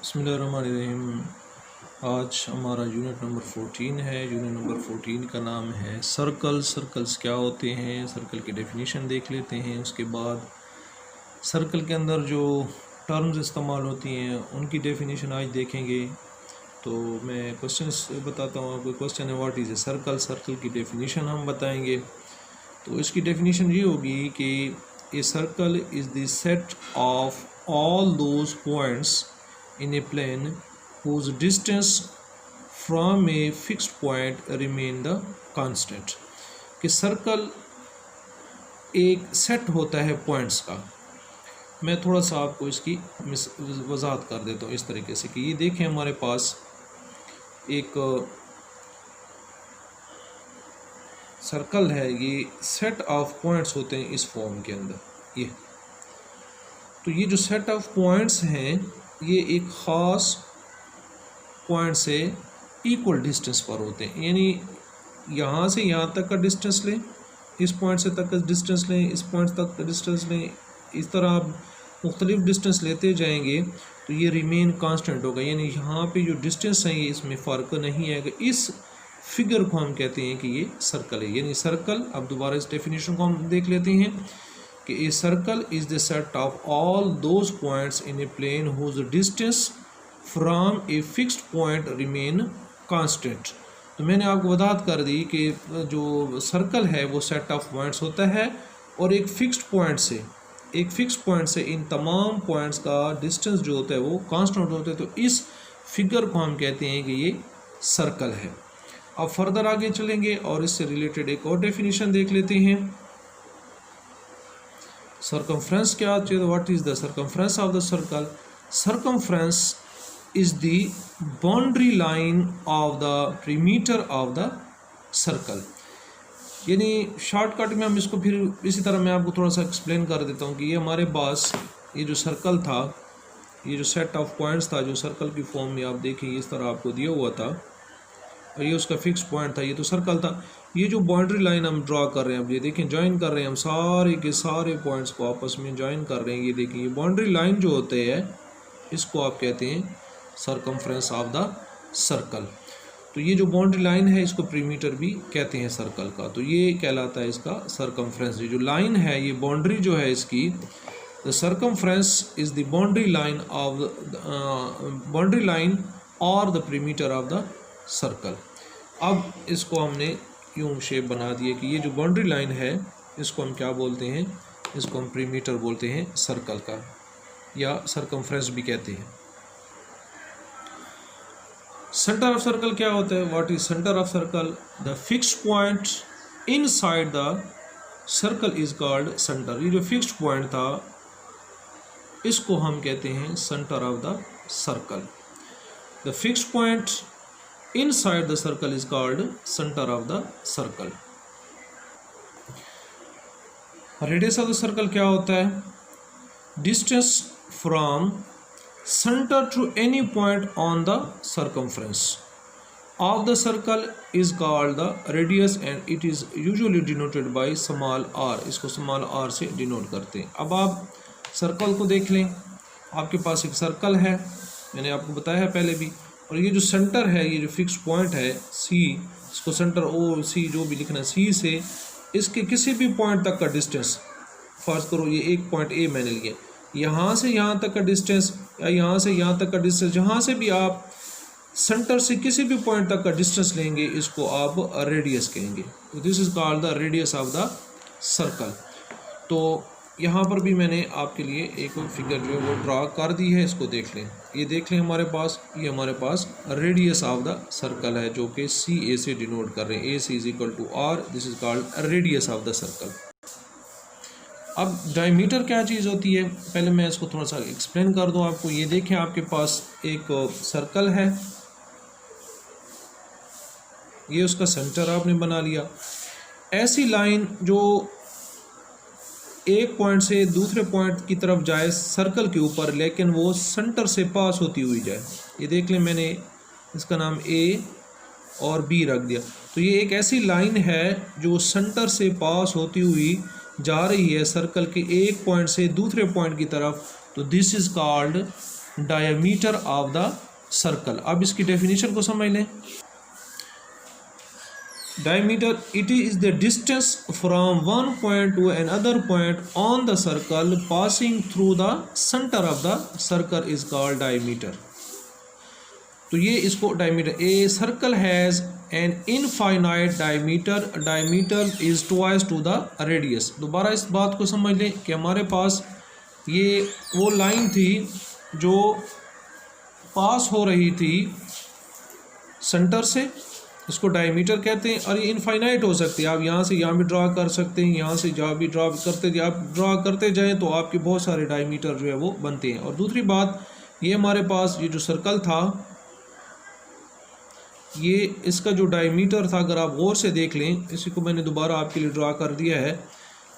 बिस्मिल्लाहिर्रहमानिर्रहीम। आज हमारा यूनिट नंबर 14 है। यूनिट नंबर 14 का नाम है सर्कल। सर्कल्स क्या होते हैं, सर्कल की डेफिनेशन देख लेते हैं। उसके बाद सर्कल के अंदर जो टर्म्स इस्तेमाल होती हैं उनकी डेफिनेशन आज देखेंगे। तो मैं क्वेश्चंस बताता हूँ आपको। क्वेश्चन है what is a circle. Circle की डेफिनेशन हम बताएंगे। तो इसकी डेफिनेशन ये होगी कि a circle is the set of all those points in a plane whose distance from a fixed point remain the constant। कि सर्कल एक सेट होता है पॉइंट्स का। मैं थोड़ा सा आपको इसकी वजाहत कर देता हूँ इस तरीके से कि ये देखें, हमारे पास एक सर्कल है, ये सेट ऑफ पॉइंट्स होते हैं इस फॉर्म के अंदर। ये तो ये जो सेट ऑफ पॉइंट्स हैं ये एक ख़ास पॉइंट से इक्वल डिस्टेंस पर होते हैं। यानी यहाँ से यहाँ तक का डिस्टेंस लें, इस पॉइंट से तक का डिस्टेंस लें, इस पॉइंट तक का डिस्टेंस लें, इस तरह आप मुख्तलिफ डिस्टेंस लेते जाएंगे तो ये रिमेन कांस्टेंट होगा। यानी यहाँ पे जो डिस्टेंस है ये इसमें फ़र्क नहीं आएगा। इस फिगर को हम कहते हैं कि ये सर्कल है। यानी सर्कल, अब दोबारा इस डेफिनेशन को हम देख लेते हैं कि a circle is the set of all those points in a plane whose distance from a fixed point remain constant. तो मैंने आपको वजाहत कर दी कि जो सर्कल है वो सेट ऑफ पॉइंट्स होता है और एक फिक्स्ड पॉइंट से इन तमाम पॉइंट्स का डिस्टेंस जो होता है वो कांस्टेंट होता है। तो इस फिगर को हम कहते हैं कि ये सर्कल है। अब फर्दर आगे चलेंगे और इससे रिलेटेड एक और डेफिनेशन देख लेते हैं। सर्कमफ्रेंस क्या होती है? What is the circumference of the circle? Circumference is the boundary line of the perimeter of the circle. यानी शॉर्टकट में हम इसको फिर इसी तरह मैं आपको थोड़ा सा एक्सप्लेन कर देता हूँ कि ये हमारे पास ये जो सर्कल था, ये जो सेट ऑफ पॉइंट्स था जो सर्कल की फॉर्म में आप देखें इस तरह आपको दिया हुआ था और ये उसका फिक्स पॉइंट था, ये तो सर्कल था। ये जो बाउंड्री लाइन हम ड्रा कर रहे हैं, अब ये देखें ज्वाइन कर रहे हैं हम सारे के सारे पॉइंट्स को आपस में ज्वाइन कर रहे हैं। ये देखें, ये बाउंड्री लाइन जो होते हैं इसको आप कहते हैं सर्कमफ्रेंस ऑफ द सर्कल। तो ये जो बाउंड्री लाइन है इसको perimeter भी कहते हैं सर्कल का। तो ये कहलाता है इसका सर्कमफ्रेंस। ये जो लाइन है, ये बाउंड्री जो है इसकी, the circumference is the boundary line of boundary line और the perimeter of the circle. अब इसको हमने यूं शेप बना दिए कि ये जो बाउंड्री लाइन है इसको हम क्या बोलते हैं? इसको हम perimeter बोलते हैं सर्कल का, या सर्कमफ्रेंस भी कहते हैं। सेंटर ऑफ सर्कल क्या होता है? What is centre of circle? The fixed point inside the circle is called centre. ये जो फिक्स्ड पॉइंट था इसको हम कहते हैं centre of the circle. The fixed point inside the circle is called center of the circle। radius of the circle क्या होता है? distance from center to any point on the circumference of the circle is called the radius and it is usually denoted by small r। इसको small r से denote करते हैं। अब आप circle को देख लें, आपके पास एक सर्कल है, मैंने आपको बताया है पहले भी, और ये जो सेंटर है, ये जो फिक्स पॉइंट है सी, इसको सेंटर ओ सी जो भी लिखना है, सी से इसके किसी भी पॉइंट तक का डिस्टेंस, फर्ज करो ये एक पॉइंट ए मैंने लिया, यहाँ से यहाँ तक का डिस्टेंस या यहाँ से यहाँ तक का डिस्टेंस, जहाँ से भी आप सेंटर से किसी भी पॉइंट तक का डिस्टेंस लेंगे इसको आप रेडियस कहेंगे। तो this is called the radius of the circle. तो यहाँ पर भी मैंने आपके लिए एक फिगर जो है वो ड्रा कर दी है, इसको देख लें। ये देख लें, हमारे पास ये हमारे पास रेडियस ऑफ द सर्कल है जो कि सी ए से डिनोट कर रहे हैं। A C is equal to R, this is called radius of the circle. अब डायमीटर क्या चीज़ होती है, पहले मैं इसको थोड़ा सा एक्सप्लेन कर दूं आपको। ये देखें, आपके पास एक सर्कल है, ये उसका सेंटर आपने बना लिया। ऐसी लाइन जो एक पॉइंट से दूसरे पॉइंट की तरफ जाए सर्कल के ऊपर, लेकिन वो सेंटर से पास होती हुई जाए। ये देख लें, मैंने इसका नाम ए और बी रख दिया। तो ये एक ऐसी लाइन है जो सेंटर से पास होती हुई जा रही है सर्कल के एक पॉइंट से दूसरे पॉइंट की तरफ। तो this is called diameter of the circle. अब इसकी डेफिनेशन को समझ लें। Diameter, it is the distance from one point to another point on the circle passing through the center of the circle is called diameter। तो ये इसको diameter, a circle has an infinite diameter, diameter is twice to the radius। दोबारा इस बात को समझ लें कि हमारे पास ये वो लाइन थी जो पास हो रही थी सेंटर से, इसको डायमीटर कहते हैं। और ये इनफाइनाइट हो सकती है, आप यहाँ से यहाँ भी ड्रा कर सकते हैं, यहाँ से जहाँ भी ड्रा करते जाएं तो आपके बहुत सारे डायमीटर जो है वो बनते हैं। और दूसरी बात, ये हमारे पास ये जो सर्कल था, ये इसका जो डायमीटर था, अगर आप गौर से देख लें, इसी को मैंने दोबारा आपके लिए ड्रा कर दिया है,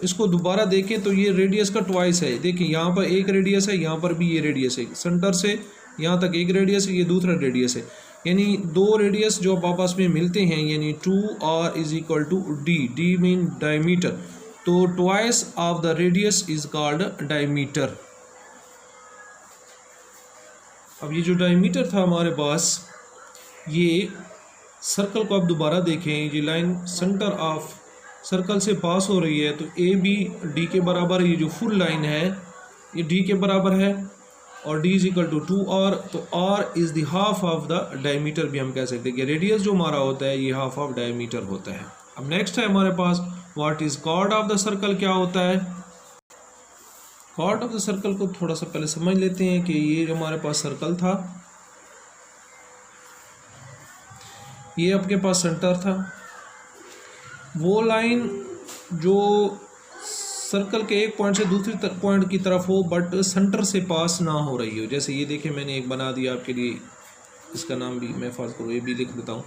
इसको दोबारा देखें तो ये रेडियस का ट्वाइस है। देखिए यहाँ पर एक रेडियस है, यहाँ पर भी ये रेडियस है, सेंटर से यहाँ तक एक रेडियस है, ये दूसरा रेडियस है, यानी दो रेडियस जो आपस में मिलते हैं, यानी 2r is equal to d, d mean diameter, तो twice of the radius is called diameter. अब ये जो डायमीटर था हमारे पास, ये सर्कल को आप दोबारा देखें, ये लाइन सेंटर ऑफ सर्कल से पास हो रही है, तो ए बी डी के बराबर, ये जो फुल लाइन है ये डी के बराबर है, और d is equal to 2r, तो r is the half of the diameter भी हम कह सकते हैं कि रेडियस जो हमारा होता है ये हाफ ऑफ डायमीटर होता है। अब नेक्स्ट है हमारे पास what is chord of the circle, क्या होता है। कॉर्ड ऑफ द सर्कल को थोड़ा सा पहले समझ लेते हैं कि ये जो हमारे पास सर्कल था, ये आपके पास सेंटर था, वो लाइन जो सर्कल के एक पॉइंट से दूसरी पॉइंट की तरफ हो बट सेंटर से पास ना हो रही हो। जैसे ये देखिए मैंने एक बना दिया आपके लिए, इसका नाम भी मैं फर्ज करूँ ए बी लिख देता हूँ।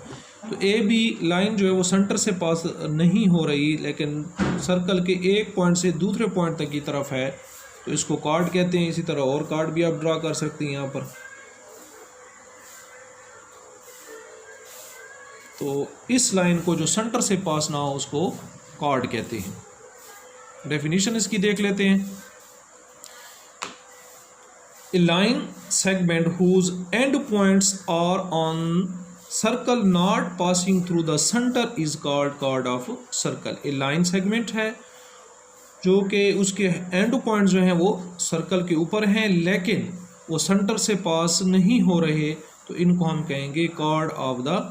तो ए बी लाइन जो है वो सेंटर से पास नहीं हो रही, लेकिन सर्कल के एक पॉइंट से दूसरे पॉइंट तक की तरफ है, तो इसको कार्ड कहते हैं। इसी तरह और कार्ड भी आप ड्रा कर सकते हैं यहाँ पर। तो इस लाइन को जो सेंटर से पास ना हो उसको कार्ड कहते हैं। डेफिनेशन इसकी देख लेते हैं। A line segment whose end points are on circle not passing through the centre is called chord of circle. A line segment है जो कि उसके एंड पॉइंट्स जो हैं वो सर्कल के ऊपर हैं, लेकिन वो सेंटर से पास नहीं हो रहे, तो इनको हम कहेंगे chord of the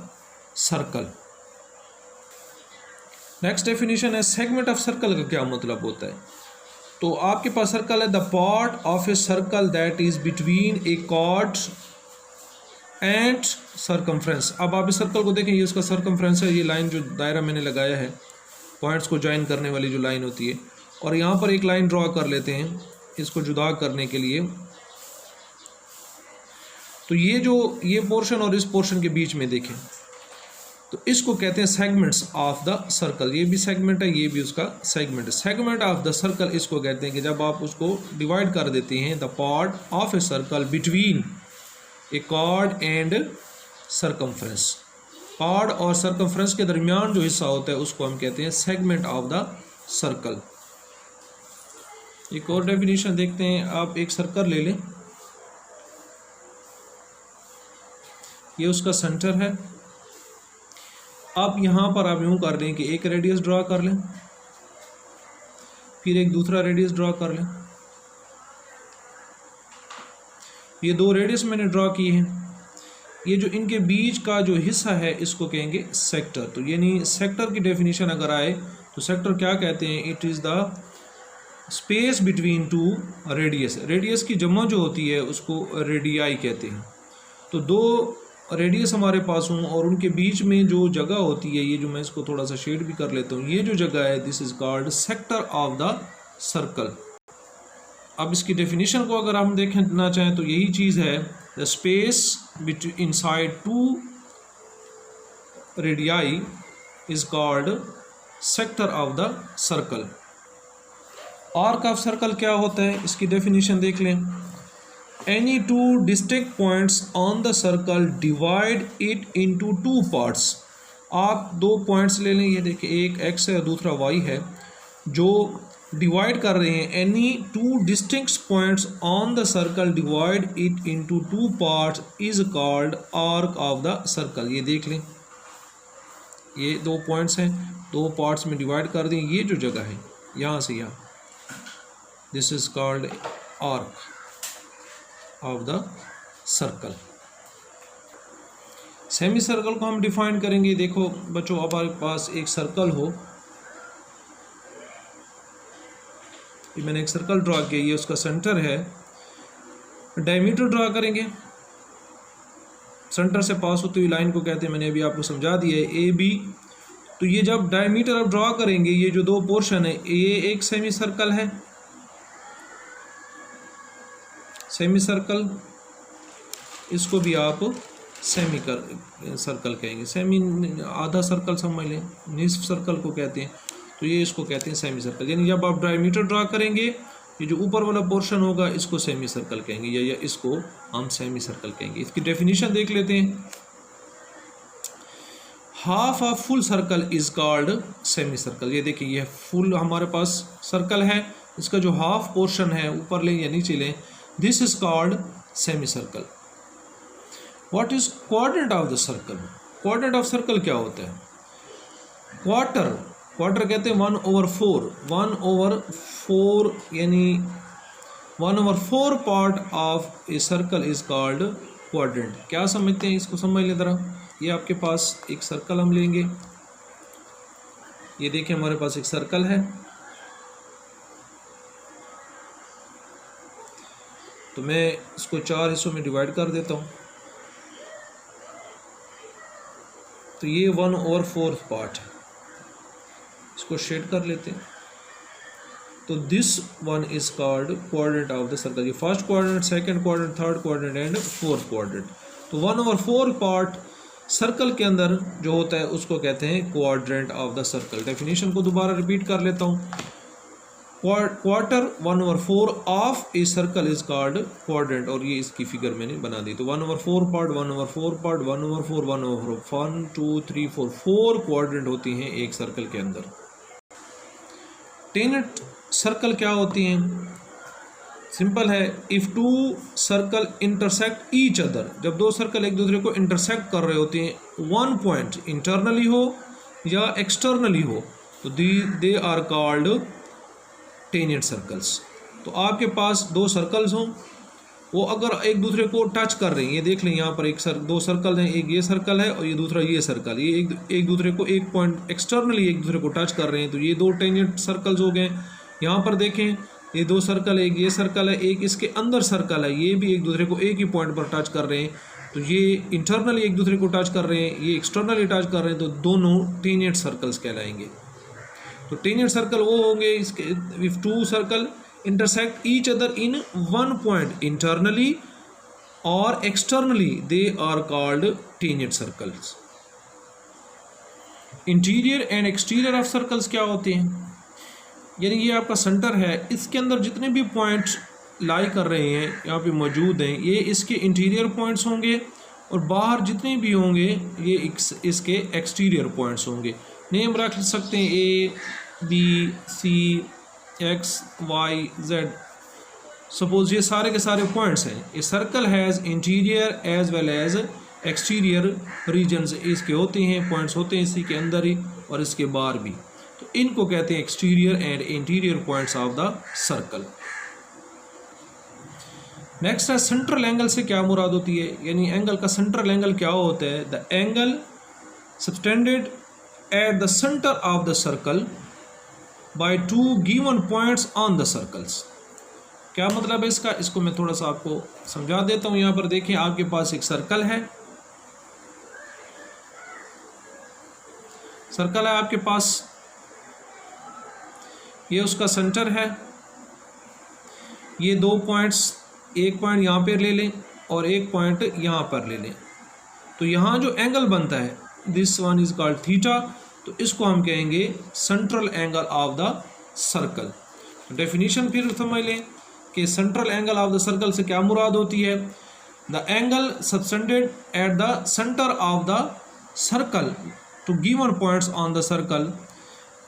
circle. Next definition है सेगमेंट ऑफ सर्कल का क्या मतलब होता है। तो आपके पास सर्कल है, the part of a circle that is between a chord and circumference. अब आप इस सर्कल को देखें, ये उसका सर्कमफ्रेंस है, ये लाइन जो दायरा मैंने लगाया है, पॉइंट्स को ज्वाइन करने वाली जो लाइन होती है, और यहाँ पर एक लाइन ड्रॉ कर लेते हैं इसको जुदा करने के लिए। तो ये पोर्शन और इस पोर्शन के बीच में देखें, तो इसको कहते हैं सेगमेंट्स ऑफ द सर्कल। ये भी सेगमेंट है, ये भी उसका सेगमेंट है। सेगमेंट ऑफ द सर्कल इसको कहते हैं कि जब आप उसको डिवाइड कर देते हैं, the part of a circle between a chord and circumference. Chord और सर्कमफ्रेंस के दरमियान जो हिस्सा होता है उसको हम कहते हैं सेगमेंट ऑफ द सर्कल। एक और डेफिनेशन देखते हैं। आप एक सर्कल ले लें, ये उसका सेंटर है। अब यहाँ पर आप यूँ कर लें कि एक रेडियस ड्रा कर लें, फिर एक दूसरा रेडियस ड्रा कर लें। ये दो रेडियस मैंने ड्रा किए हैं। ये जो इनके बीच का जो हिस्सा है इसको कहेंगे सेक्टर। तो यानी सेक्टर की डेफिनेशन अगर आए तो सेक्टर क्या कहते हैं, it is the space between two radius. Radius की जमा जो होती है उसको रेडियाई कहते हैं। तो दो रेडियस हमारे पास हों और उनके बीच में जो जगह होती है, ये जो मैं इसको थोड़ा सा शेड भी कर लेता हूँ, ये जो जगह है this is called sector of the circle. अब इसकी डेफिनेशन को अगर हम देखना चाहें तो यही चीज़ है, the space between inside two radii is called sector of the circle. Arc of circle क्या होता है, इसकी डेफिनेशन देख लें। Any two distinct points on the circle divide it into two parts। आप दो पॉइंट्स ले लें, ये देखिए एक x है और दूसरा y है, जो डिवाइड कर रहे हैं, any two distinct points on the circle divide it into two parts is called arc of the circle. ये देख लें, ये दो पॉइंट्स हैं, दो पार्ट्स में डिवाइड कर दें, ये जो जगह है यहाँ से यहाँ, this is called arc of the circle. Semi circle को हम डिफाइन करेंगे। देखो बच्चों, हमारे पास एक सर्कल हो, ये मैंने एक सर्कल ड्रा किया, ये उसका सेंटर है, डायमीटर ड्रा करेंगे, सेंटर से पास होती हुई लाइन को कहते हैं, मैंने अभी आपको समझा दिया है, ए बी। तो ये जब डायमीटर आप ड्रा करेंगे, ये जो दो पोर्शन है, ये एक सेमी सर्कल है, सेमी सर्कल, इसको भी आप सेमी सर्कल कहेंगे, सेमी आधा सर्कल समझ लें, निस्फ सर्कल को कहते हैं, तो ये इसको कहते हैं सेमी सर्कल। यानी जब आप डायमीटर ड्रा करेंगे, ये जो ऊपर वाला पोर्शन होगा इसको सेमी सर्कल कहेंगे, या इसको हम सेमी सर्कल कहेंगे। इसकी डेफिनेशन देख लेते हैं। Half of full circle is called semi circle. ये देखिए, ये फुल हमारे पास सर्कल है, इसका जो हाफ पोर्शन है, ऊपर लें या नीचे लें, this is called semi circle. What is quadrant of the circle? Quadrant of circle क्या होता है? क्वार्टर कहते हैं 1/4, 1/4 यानी 1/4 part of a circle is called quadrant. क्या समझते हैं इसको? समझ लें जरा। ये आपके पास एक सर्कल हम लेंगे, ये देखिए हमारे पास एक सर्कल है, तो मैं इसको 4 हिस्सों में डिवाइड कर देता हूँ। तो ये 1/4 पार्ट है, इसको शेड कर लेते हैं। तो this one is called quadrant of the circle. ये first quadrant, second quadrant, third quadrant and fourth quadrant. तो 1/4 पार्ट सर्कल के अंदर जो होता है उसको कहते हैं quadrant of the circle. Definition को दोबारा रिपीट कर लेता हूँ। Quarter 1/4 of a circle is called quadrant, और ये इसकी फिगर मैंने बना दी। तो 1/4 पार्ट, 1/4 पार्ट, 1/4, 1/4, 1 2 3 4 4 क्वाड्रेंट होती हैं एक सर्कल के अंदर। टेनेट सर्कल क्या होती हैं? सिंपल है, if two circle intersect each other, जब दो सर्कल एक दूसरे को इंटरसेक्ट कर रहे होते हैं, वन पॉइंट इंटरनली हो या एक्सटर्नली हो, तो they are called tangent circles. तो आपके पास दो सर्कल्स हों, वो अगर एक दूसरे को टच कर रहे हैं, ये देख लें यहाँ पर दो सर्कल हैं, एक ये सर्कल है और ये दूसरा ये सर्कल, ये एक दूसरे को एक पॉइंट एक्सटर्नली एक दूसरे को टच कर रहे हैं, तो ये दो टेनेट सर्कल्स हो गए। यहाँ पर देखें, ये दो सर्कल, एक ये सर्कल है, एक इसके अंदर सर्कल है, ये भी एक दूसरे को एक ही पॉइंट पर टच कर रहे हैं, तो ये इंटरनली एक दूसरे को टच कर रहे हैं, ये एक्सटर्नली टच कर रहे हैं, तो दोनों टेनेट सर्कल्स कहलाएंगे। तो टेनेट सर्कल वो होंगे इसके, if two circle intersect each other in one point internally और externally, they are called tangent circles. Interior and exterior of circles क्या होते हैं? यानी ये आपका सेंटर है, इसके अंदर जितने भी पॉइंट्स लाई कर रहे हैं यहाँ पे मौजूद हैं, ये इसके इंटीरियर पॉइंट्स होंगे, और बाहर जितने भी होंगे ये इसके एक्सटीरियर पॉइंट्स होंगे। नेम रख सकते हैं A B C X Y Z। Suppose ये सारे के सारे पॉइंट्स हैं। A circle has interior as well as exterior regions, इसके होते हैं, पॉइंट्स होते हैं इसी के अंदर ही और इसके बाहर भी, तो इनको कहते हैं exterior and interior points of the circle. Next है सेंट्रल एंगल से क्या मुराद होती है? यानी एंगल का सेंट्रल एंगल क्या होता है? The angle subtended at the center of the circle by two given points on the circles। क्या मतलब है इसका? इसको मैं थोड़ा सा आपको समझा देता हूं। यहां पर देखें, आपके पास एक सर्कल है, सर्कल है आपके पास, ये उसका सेंटर है, ये दो पॉइंट्स, एक पॉइंट यहां पर ले लें और एक पॉइंट यहां पर ले लें, तो यहां जो एंगल बनता है, this one is called theta, तो इसको हम कहेंगे central angle of the circle. Definition फिर समझ लें कि central angle of the circle से क्या मुराद होती है? The angle subtended at the centre of the circle two given points on the circle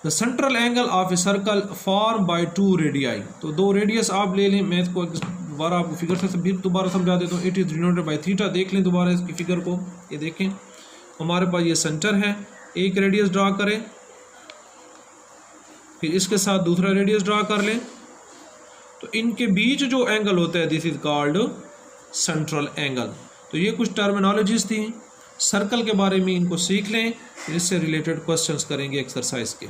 the central angle of a circle form by 2 radii, तो 2 रेडियस आप ले लें। मैं इसको दोबारा आपको फिगर से फिर दोबारा समझा देता हूँ। It is denoted by theta. देख लें दोबारा इसकी फिगर को, ये देखें हमारे पास ये सेंटर है, एक रेडियस ड्रा करें, फिर इसके साथ दूसरा रेडियस ड्रा कर लें, तो इनके बीच जो एंगल होता है this is called central angle. तो ये कुछ टर्मिनोलॉजीज थी सर्कल के बारे में, इनको सीख लें, इससे रिलेटेड क्वेश्चंस करेंगे एक्सरसाइज के।